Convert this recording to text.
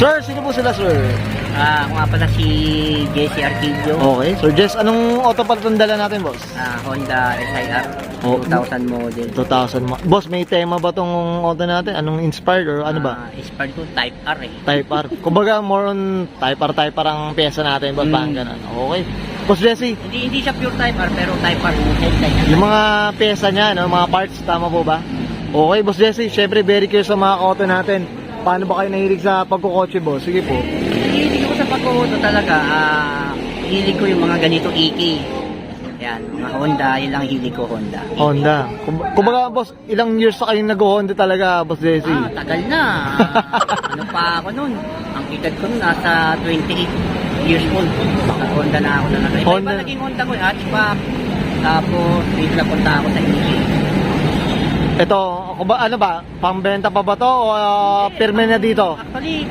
Sir, sino po sila, sir? Ako nga pala si Jesse Arquillo. Okay. Sir Jess, anong auto pala itong dala natin, boss? Honda SIR Oh. 2000 model. 2,000. Boss, may tema ba tong auto natin? Anong inspired or ano ba? Inspired ko Type R eh. Type R. Kumbaga, more on Type R ang pyesa natin, boss. Parang ganun. Okay. Boss Jesse, Hindi siya pure Type R pero Type R yung headline niya. yung mga pyesa niya, no, mga parts, tama po ba? Okay, boss Jesse, syempre very curious sa mga auto natin. Paano ba kayo nahilig sa pagkukotse, boss? Sige po. Hilig ko sa pag-auto talaga. Hilig ko yung mga ganito EK. Yan, mga Honda, yun lang hilig ko Honda. Honda. Kumbaga, boss, ilang years na kayong nag-Honda talaga, boss Jesse? Tagal na. Ano pa ako nun? Ang edad ko nun, nasa 28 years old. Nag-Honda na ako na lang. Iba Honda. naging Honda ko, hatchback. Tapos, dito na punta ako sa EK. Ito, ano ba? Pambenta pa ba to o pirme na dito? Actually,